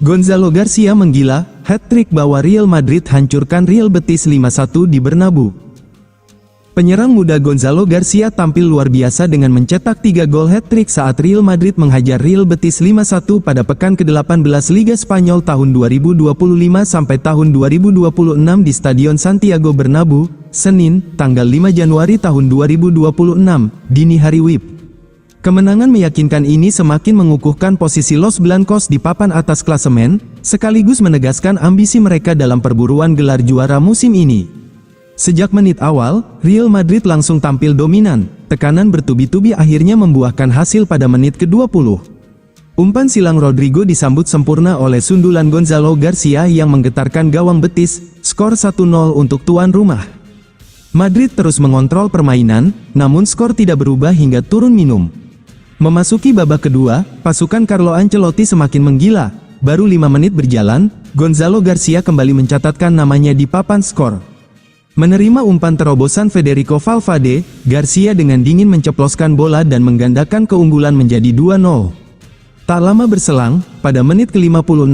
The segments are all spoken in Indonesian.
Gonzalo Garcia menggila, hat-trick bawa Real Madrid hancurkan Real Betis 5-1 di Bernabeu. Penyerang muda Gonzalo Garcia tampil luar biasa dengan mencetak 3 gol hat-trick saat Real Madrid menghajar Real Betis 5-1 pada pekan ke-18 Liga Spanyol tahun 2025 sampai tahun 2026 di Stadion Santiago Bernabeu, Senin, tanggal 5 Januari tahun 2026, dini hari WIB. Kemenangan meyakinkan ini semakin mengukuhkan posisi Los Blancos di papan atas klasemen, sekaligus menegaskan ambisi mereka dalam perburuan gelar juara musim ini. Sejak menit awal, Real Madrid langsung tampil dominan, tekanan bertubi-tubi akhirnya membuahkan hasil pada menit ke-20. Umpan silang Rodrigo disambut sempurna oleh sundulan Gonzalo Garcia yang menggetarkan gawang Betis, skor 1-0 untuk tuan rumah. Madrid terus mengontrol permainan, namun skor tidak berubah hingga turun minum. Memasuki babak kedua, pasukan Carlo Ancelotti semakin menggila. Baru 5 menit berjalan, Gonzalo Garcia kembali mencatatkan namanya di papan skor. Menerima umpan terobosan Federico Valverde, Garcia dengan dingin menceploskan bola dan menggandakan keunggulan menjadi 2-0. Tak lama berselang, pada menit ke-56,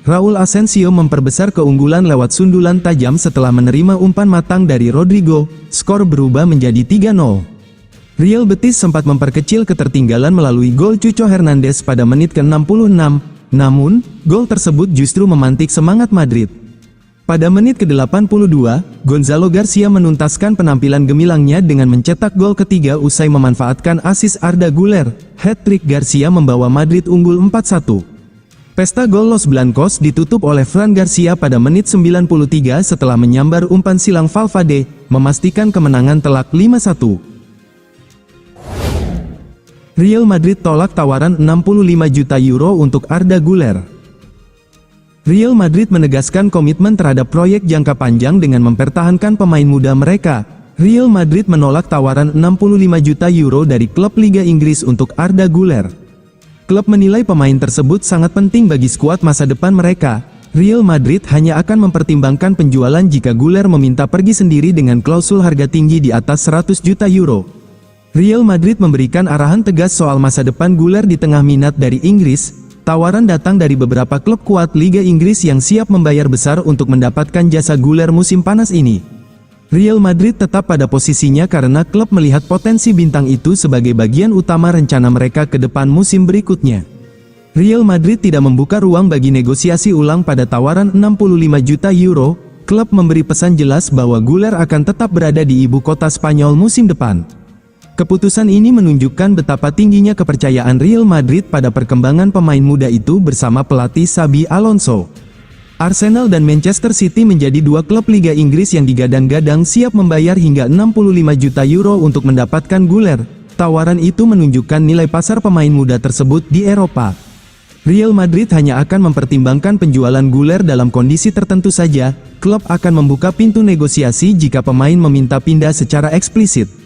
Raul Asensio memperbesar keunggulan lewat sundulan tajam setelah menerima umpan matang dari Rodrigo, skor berubah menjadi 3-0. Real Betis sempat memperkecil ketertinggalan melalui gol Chucho Hernandez pada menit ke-66, namun, gol tersebut justru memantik semangat Madrid. Pada menit ke-82, Gonzalo Garcia menuntaskan penampilan gemilangnya dengan mencetak gol ketiga usai memanfaatkan asis Arda Güler. Hat-trick Garcia membawa Madrid unggul 4-1. Pesta gol Los Blancos ditutup oleh Fran Garcia pada menit 93 setelah menyambar umpan silang Valverde, memastikan kemenangan telak 5-1. Real Madrid tolak tawaran 65 juta euro untuk Arda Güler. Real Madrid menegaskan komitmen terhadap proyek jangka panjang dengan mempertahankan pemain muda mereka. Real Madrid menolak tawaran 65 juta euro dari klub Liga Inggris untuk Arda Güler. Klub menilai pemain tersebut sangat penting bagi skuad masa depan mereka. Real Madrid hanya akan mempertimbangkan penjualan jika Güler meminta pergi sendiri dengan klausul harga tinggi di atas 100 juta euro. Real Madrid memberikan arahan tegas soal masa depan Güler di tengah minat dari Inggris. Tawaran datang dari beberapa klub kuat Liga Inggris yang siap membayar besar untuk mendapatkan jasa Güler musim panas ini. Real Madrid tetap pada posisinya karena klub melihat potensi bintang itu sebagai bagian utama rencana mereka ke depan musim berikutnya. Real Madrid tidak membuka ruang bagi negosiasi ulang pada tawaran 65 juta euro. Klub memberi pesan jelas bahwa Güler akan tetap berada di ibu kota Spanyol musim depan. Keputusan ini menunjukkan betapa tingginya kepercayaan Real Madrid pada perkembangan pemain muda itu bersama pelatih Xabi Alonso. Arsenal dan Manchester City menjadi dua klub Liga Inggris yang digadang-gadang siap membayar hingga 65 juta euro untuk mendapatkan Güler. Tawaran itu menunjukkan nilai pasar pemain muda tersebut di Eropa. Real Madrid hanya akan mempertimbangkan penjualan Güler dalam kondisi tertentu saja. Klub akan membuka pintu negosiasi jika pemain meminta pindah secara eksplisit.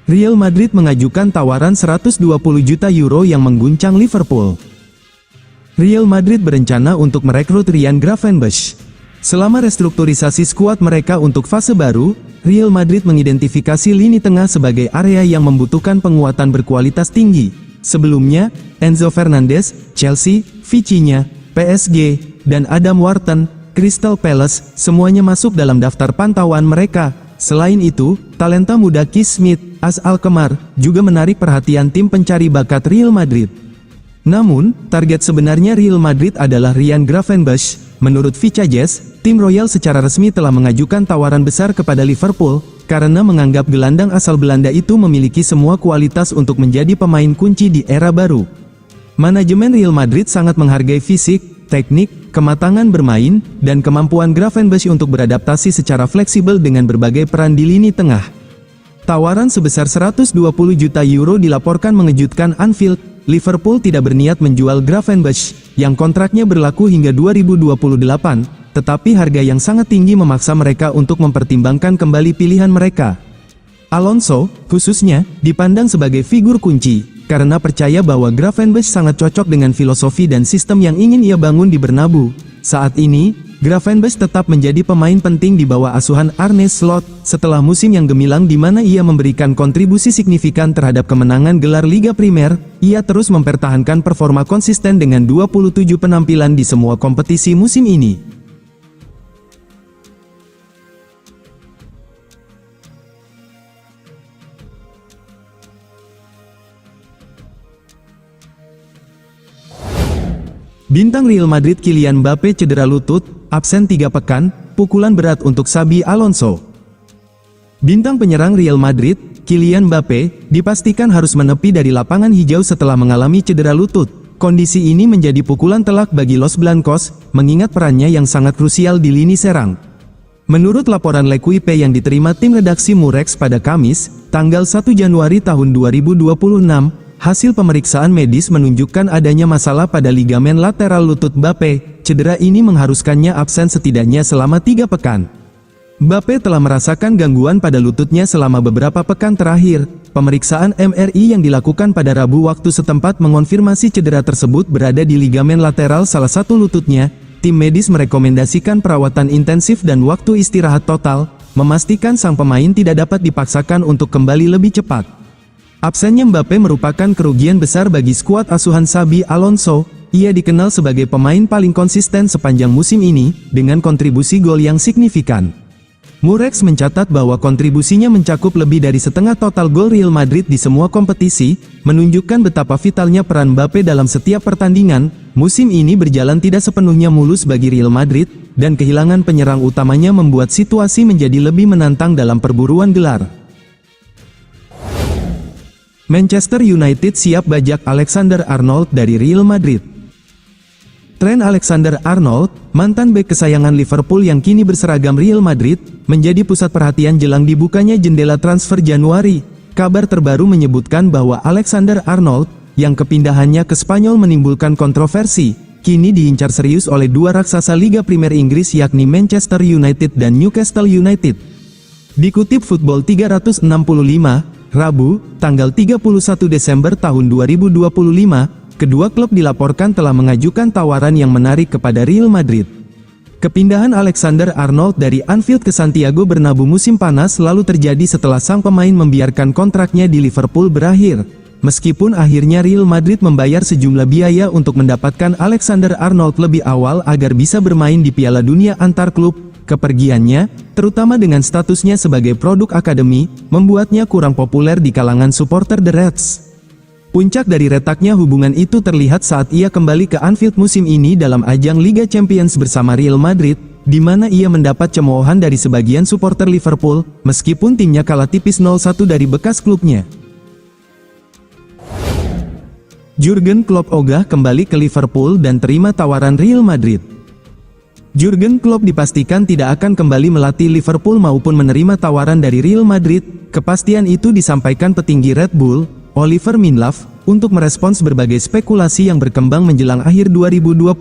Real Madrid mengajukan tawaran 120 juta euro yang mengguncang Liverpool. Real Madrid berencana untuk merekrut Ryan Gravenberch. Selama restrukturisasi skuad mereka untuk fase baru, Real Madrid mengidentifikasi lini tengah sebagai area yang membutuhkan penguatan berkualitas tinggi. Sebelumnya, Enzo Fernandez, Chelsea, Vitinha, PSG, dan Adam Wharton, Crystal Palace, semuanya masuk dalam daftar pantauan mereka. Selain itu, talenta muda Keith Smith, AS Alkmaar, juga menarik perhatian tim pencari bakat Real Madrid. Namun, target sebenarnya Real Madrid adalah Ryan Gravenberch. Menurut Vicajes, tim Royal secara resmi telah mengajukan tawaran besar kepada Liverpool, karena menganggap gelandang asal Belanda itu memiliki semua kualitas untuk menjadi pemain kunci di era baru. Manajemen Real Madrid sangat menghargai fisik, teknik, kematangan bermain, dan kemampuan Gravenberch untuk beradaptasi secara fleksibel dengan berbagai peran di lini tengah. Tawaran sebesar 120 juta euro dilaporkan mengejutkan Anfield. Liverpool tidak berniat menjual Gravenberch, yang kontraknya berlaku hingga 2028, tetapi harga yang sangat tinggi memaksa mereka untuk mempertimbangkan kembali pilihan mereka. Alonso, khususnya, dipandang sebagai figur kunci, karena percaya bahwa Gravenberch sangat cocok dengan filosofi dan sistem yang ingin ia bangun di Bernabeu. Saat ini, Gravenberch tetap menjadi pemain penting di bawah asuhan Arne Slot, setelah musim yang gemilang di mana ia memberikan kontribusi signifikan terhadap kemenangan gelar Liga Primer. Ia terus mempertahankan performa konsisten dengan 27 penampilan di semua kompetisi musim ini. Bintang Real Madrid Kylian Mbappe cedera lutut, absen 3 pekan, pukulan berat untuk Xabi Alonso. Bintang penyerang Real Madrid, Kylian Mbappe, dipastikan harus menepi dari lapangan hijau setelah mengalami cedera lutut. Kondisi ini menjadi pukulan telak bagi Los Blancos, mengingat perannya yang sangat krusial di lini serang. Menurut laporan L'Equipe yang diterima tim redaksi Murex pada Kamis, tanggal 1 Januari tahun 2026, hasil pemeriksaan medis menunjukkan adanya masalah pada ligamen lateral lutut Mbappe. Cedera ini mengharuskannya absen setidaknya selama 3 pekan. Mbappe telah merasakan gangguan pada lututnya selama beberapa pekan terakhir. Pemeriksaan MRI yang dilakukan pada Rabu waktu setempat mengonfirmasi cedera tersebut berada di ligamen lateral salah satu lututnya. Tim medis merekomendasikan perawatan intensif dan waktu istirahat total, memastikan sang pemain tidak dapat dipaksakan untuk kembali lebih cepat. Absennya Mbappe merupakan kerugian besar bagi skuad asuhan Xabi Alonso. Ia dikenal sebagai pemain paling konsisten sepanjang musim ini, dengan kontribusi gol yang signifikan. Murex mencatat bahwa kontribusinya mencakup lebih dari setengah total gol Real Madrid di semua kompetisi, menunjukkan betapa vitalnya peran Mbappe dalam setiap pertandingan. Musim ini berjalan tidak sepenuhnya mulus bagi Real Madrid, dan kehilangan penyerang utamanya membuat situasi menjadi lebih menantang dalam perburuan gelar. Manchester United siap bajak Alexander-Arnold dari Real Madrid. Trent Alexander-Arnold, mantan bek kesayangan Liverpool yang kini berseragam Real Madrid, menjadi pusat perhatian jelang dibukanya jendela transfer Januari. Kabar terbaru menyebutkan bahwa Alexander-Arnold, yang kepindahannya ke Spanyol menimbulkan kontroversi, kini diincar serius oleh dua raksasa Liga Primer Inggris yakni Manchester United dan Newcastle United. Dikutip Football 365, Rabu, tanggal 31 Desember tahun 2025, kedua klub dilaporkan telah mengajukan tawaran yang menarik kepada Real Madrid. Kepindahan Alexander-Arnold dari Anfield ke Santiago Bernabeu musim panas lalu terjadi setelah sang pemain membiarkan kontraknya di Liverpool berakhir. Meskipun akhirnya Real Madrid membayar sejumlah biaya untuk mendapatkan Alexander-Arnold lebih awal agar bisa bermain di Piala Dunia antar klub, kepergiannya, terutama dengan statusnya sebagai produk akademi, membuatnya kurang populer di kalangan supporter The Reds. Puncak dari retaknya hubungan itu terlihat saat ia kembali ke Anfield musim ini dalam ajang Liga Champions bersama Real Madrid, di mana ia mendapat cemoohan dari sebagian supporter Liverpool, meskipun timnya kalah tipis 0-1 dari bekas klubnya. Jurgen Klopp ogah kembali ke Liverpool dan terima tawaran Real Madrid. Jurgen Klopp dipastikan tidak akan kembali melatih Liverpool maupun menerima tawaran dari Real Madrid. Kepastian itu disampaikan petinggi Red Bull, Oliver Minlav, untuk merespons berbagai spekulasi yang berkembang menjelang akhir 2025.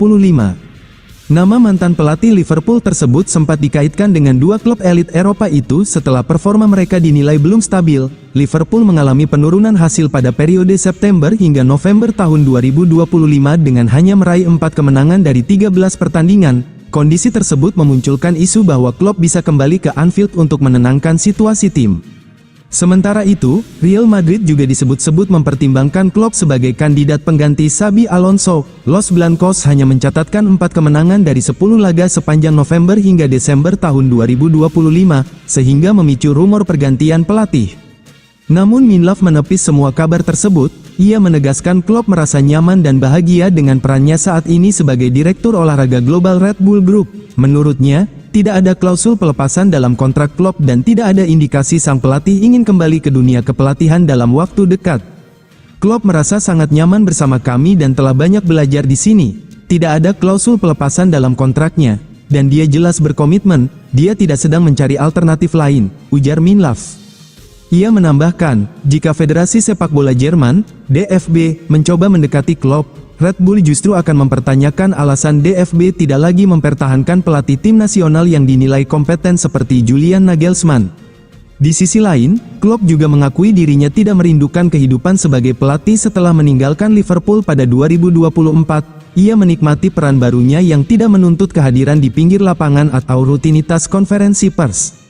Nama mantan pelatih Liverpool tersebut sempat dikaitkan dengan dua klub elit Eropa itu setelah performa mereka dinilai belum stabil. Liverpool mengalami penurunan hasil pada periode September hingga November tahun 2025 dengan hanya meraih 4 kemenangan dari 13 pertandingan. Kondisi tersebut memunculkan isu bahwa Klopp bisa kembali ke Anfield untuk menenangkan situasi tim. Sementara itu, Real Madrid juga disebut-sebut mempertimbangkan Klopp sebagai kandidat pengganti Xabi Alonso. Los Blancos hanya mencatatkan 4 kemenangan dari 10 laga sepanjang November hingga Desember tahun 2025, sehingga memicu rumor pergantian pelatih. Namun Minlav menepis semua kabar tersebut. Ia menegaskan Klopp merasa nyaman dan bahagia dengan perannya saat ini sebagai Direktur Olahraga Global Red Bull Group. Menurutnya, tidak ada klausul pelepasan dalam kontrak Klopp dan tidak ada indikasi sang pelatih ingin kembali ke dunia kepelatihan dalam waktu dekat. Klopp merasa sangat nyaman bersama kami dan telah banyak belajar di sini. Tidak ada klausul pelepasan dalam kontraknya, dan dia jelas berkomitmen, dia tidak sedang mencari alternatif lain, ujar Minlav. Ia menambahkan, jika Federasi Sepak Bola Jerman, DFB, mencoba mendekati Klopp, Red Bull justru akan mempertanyakan alasan DFB tidak lagi mempertahankan pelatih tim nasional yang dinilai kompeten seperti Julian Nagelsmann. Di sisi lain, Klopp juga mengakui dirinya tidak merindukan kehidupan sebagai pelatih setelah meninggalkan Liverpool pada 2024. ia menikmati peran barunya yang tidak menuntut kehadiran di pinggir lapangan atau rutinitas konferensi pers.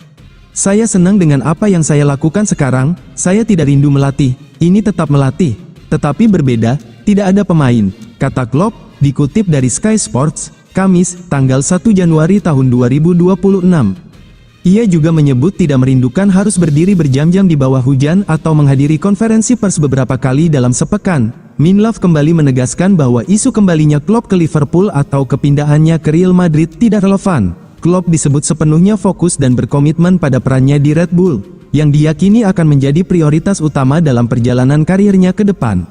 Saya senang dengan apa yang saya lakukan sekarang, saya tidak rindu melatih, ini tetap melatih. Tetapi berbeda, tidak ada pemain, kata Klopp, dikutip dari Sky Sports, Kamis, tanggal 1 Januari tahun 2026. Ia juga menyebut tidak merindukan harus berdiri berjam-jam di bawah hujan atau menghadiri konferensi pers beberapa kali dalam sepekan. Minlove kembali menegaskan bahwa isu kembalinya Klopp ke Liverpool atau kepindahannya ke Real Madrid tidak relevan. Klopp disebut sepenuhnya fokus dan berkomitmen pada perannya di Red Bull, yang diyakini akan menjadi prioritas utama dalam perjalanan karirnya ke depan.